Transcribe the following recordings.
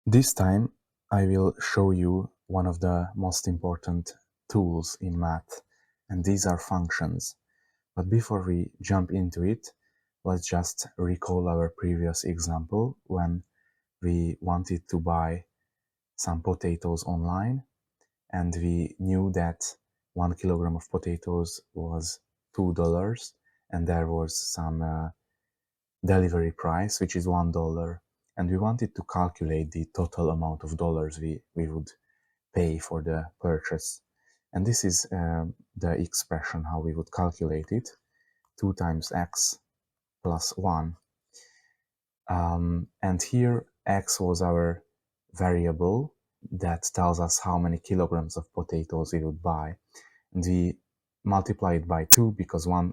This time I will show you one of the most important tools in math, and these are functions. But before we jump into it, let's just recall our previous example when we wanted to buy some potatoes online, and we knew that 1 kilogram of potatoes was $2, and there was some delivery price, which is $1, and we wanted to calculate the total amount of dollars we would pay for the purchase. And this is the expression how we would calculate it: 2 times x plus 1. And here x was our variable that tells us how many kilograms of potatoes we would buy. And we multiply it by 2 because 1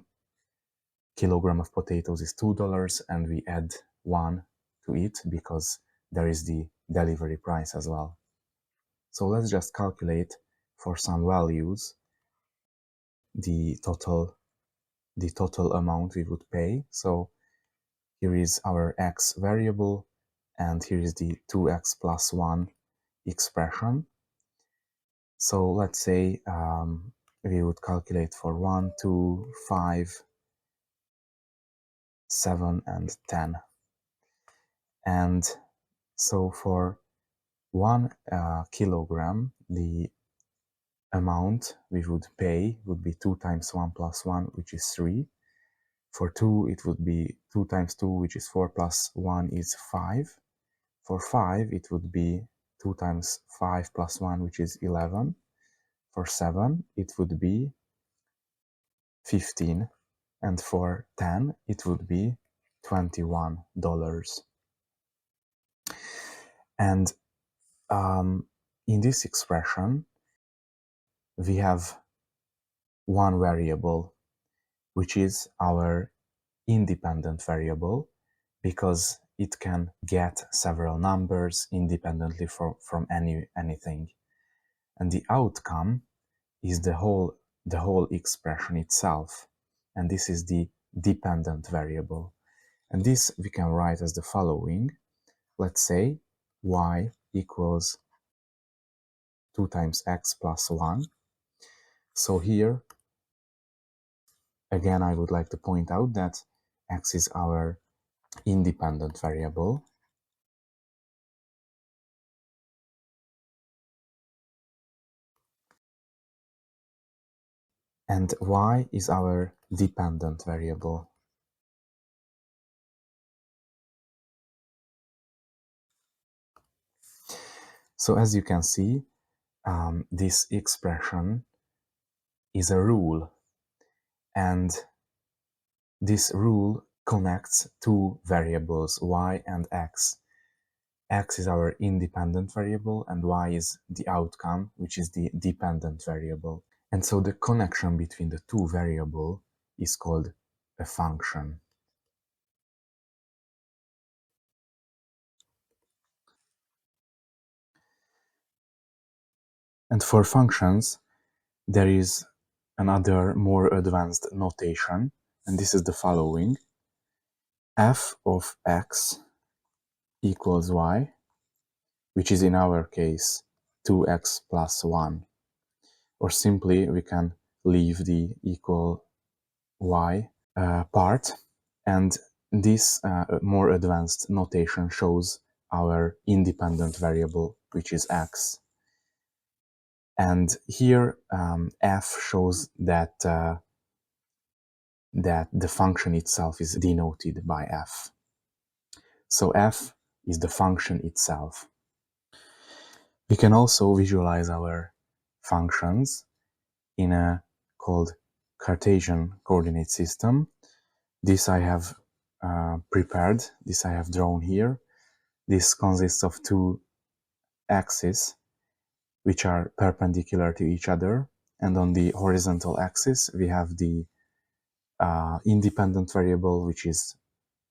kilogram of potatoes is $2, and we add 1 to it because there is the delivery price as well. So let's just calculate for some values the total amount we would pay. So here is our x variable, and here is the 2x plus 1 expression. So let's say we would calculate for 1, 2, 5, 7, and 10. And so for 1 kilogram, the amount we would pay would be 2 times 1 plus 1, which is 3. For 2, it would be 2 times 2, which is 4, plus 1 is 5. For 5, it would be 2 times 5 plus 1, which is 11. For 7, it would be 15. And for 10, it would be $21. And in this expression, we have one variable, which is our independent variable, because it can get several numbers independently from anything. And the outcome is the whole expression itself, and this is the dependent variable. And this we can write as the following. Let's say y equals 2 times x plus 1. So here again I would like to point out that x is our independent variable, and y is our dependent variable. So as you can see, this expression is a rule, and this rule connects two variables, y and x. X is our independent variable, and y is the outcome, which is the dependent variable. And so the connection between the two variables is called a function. And for functions, there is another more advanced notation, and this is the following: f of x equals y, which is in our case 2x plus 1. Or simply we can leave the equal y part, and this more advanced notation shows our independent variable, which is x. And here f shows that that the function itself is denoted by f. So f is the function itself. We can also visualize our functions in a called Cartesian coordinate system. This I have prepared, this I have drawn here. This consists of two axes which are perpendicular to each other, and on the horizontal axis we have the independent variable, which is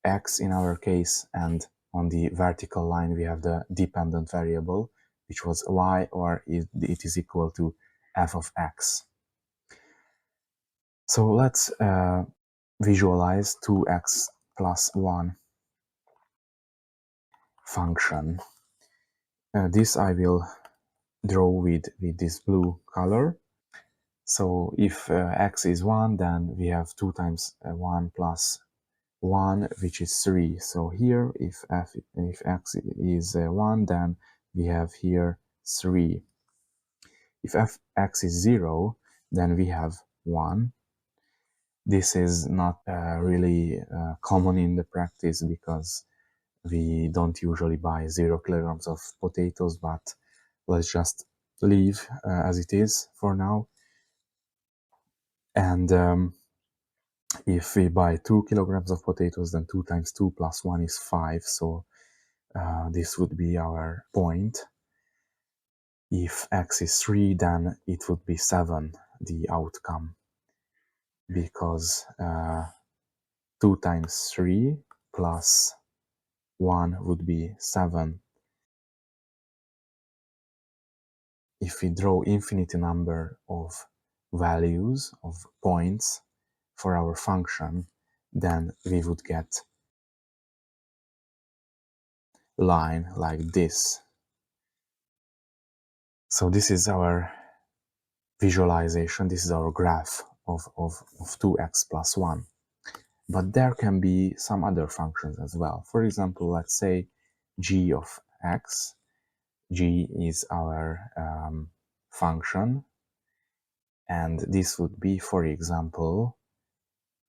x in our case, and on the vertical line we have the dependent variable, which was y, or it is equal to f of x. So let's visualize 2x plus 1 function. This I will draw with this blue color. So if x is 1, then we have 2 times 1 plus 1, which is 3. So here, if x is 1, then we have here 3. If x is 0, then we have 1. This is not really common in the practice because we don't usually buy 0 kilograms of potatoes, but let's just leave as it is for now. And if we buy 2 kilograms of potatoes, then 2 times 2 plus 1 is 5. So this would be our point. If x is 3, then it would be 7, the outcome, because 2 times 3 plus 1 would be 7. If we draw infinite number of values, of points for our function, then we would get a line like this. So this is our visualization, this is our graph of 2x plus 1. But there can be some other functions as well. For example, let's say g of x. G is our function, and this would be, for example,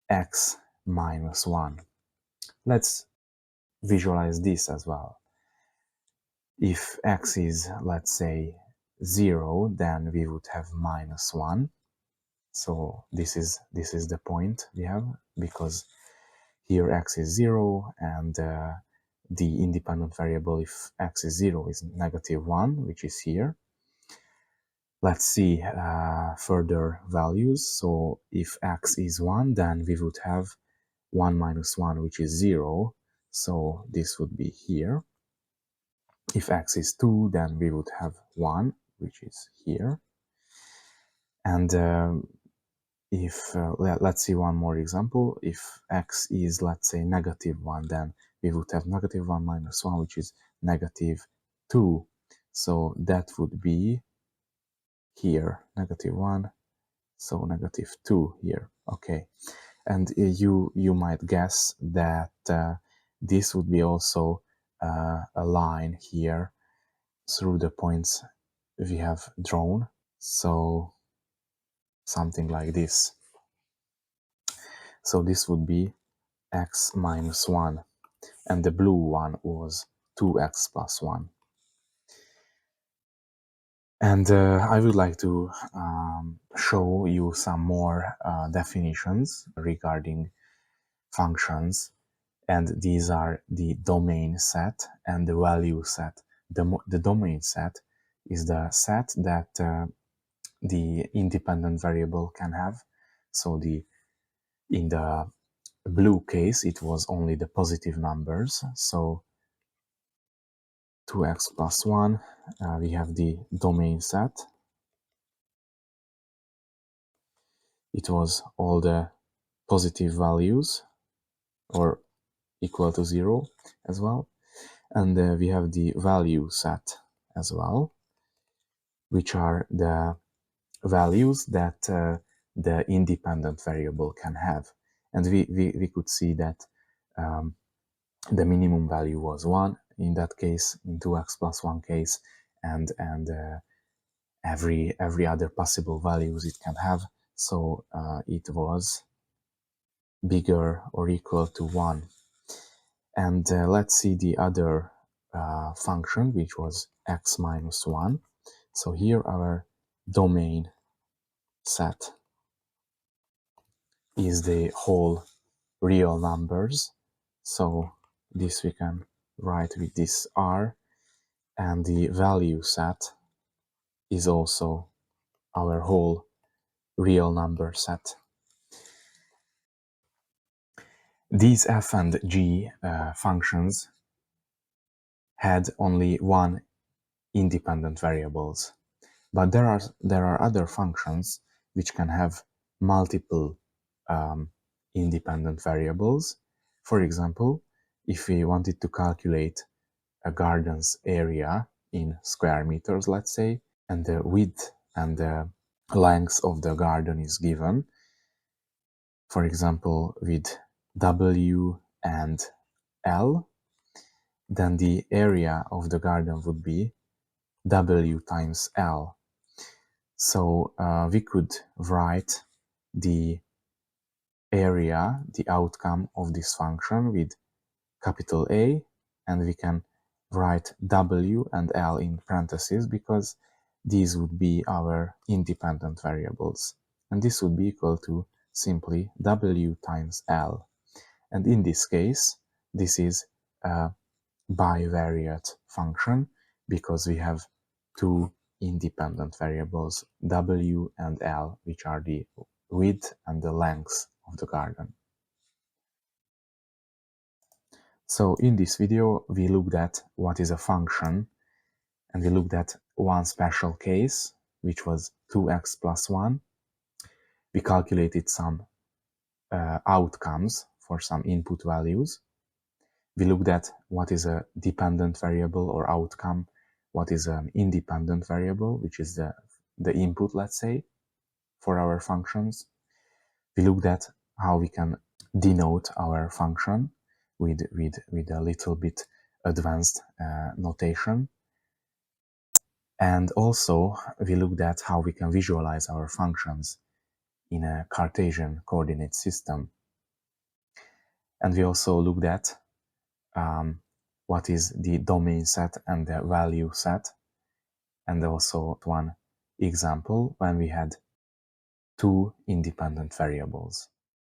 x minus 1. Let's visualize this as well. If x is, let's say, 0, then we would have minus 1. So this is the point we have, because here x is 0, and the independent variable if x is 0 is negative 1, which is here. Let's see further values. So if x is 1, then we would have 1 minus 1, which is 0. So this would be here. If x is 2, then we would have 1, which is here. And if let's see one more example. If x is, let's say, negative 1, then we would have negative 1 minus 1, which is negative 2. So that would be here, negative 1, so negative 2 here. Okay, and you might guess that this would be also a line here through the points we have drawn. So something like this. So this would be x minus 1, and the blue one was 2x plus 1. And I would like to show you some more definitions regarding functions, and these are the domain set and the value set. The domain set is the set that the independent variable can have. So in the blue case, it was only the positive numbers. So 2x plus 1, we have the domain set. It was all the positive values or equal to 0 as well. And we have the value set as well, which are the values that the independent variable can have. And we could see that the minimum value was 1 in that case, in 2x plus 1 case, and every other possible values it can have. So it was bigger or equal to 1. And let's see the other function, which was x minus 1. So here our domain set is the whole real numbers. So this we can write with this r, and the value set is also our whole real number set. These f and g functions had only one independent variables, but there are other functions which can have multiple independent variables. For example, if we wanted to calculate a garden's area in square meters, let's say, and the width and the length of the garden is given, for example, with W and L, then the area of the garden would be W times L. So we could write the area, the outcome of this function with capital A, and we can write W and L in parentheses because these would be our independent variables. And this would be equal to simply W times L. And in this case, this is a bivariate function because we have two independent variables, W and L, which are the width and the length of the garden. So in this video, we looked at what is a function, and we looked at one special case, which was 2x plus 1. We calculated some outcomes for some input values. We looked at what is a dependent variable or outcome, what is an independent variable, which is the input, let's say, for our functions. We looked at how we can denote our function with a little bit advanced notation. And also, we looked at how we can visualize our functions in a Cartesian coordinate system. And we also looked at what is the domain set and the value set, and also one example when we had two independent variables.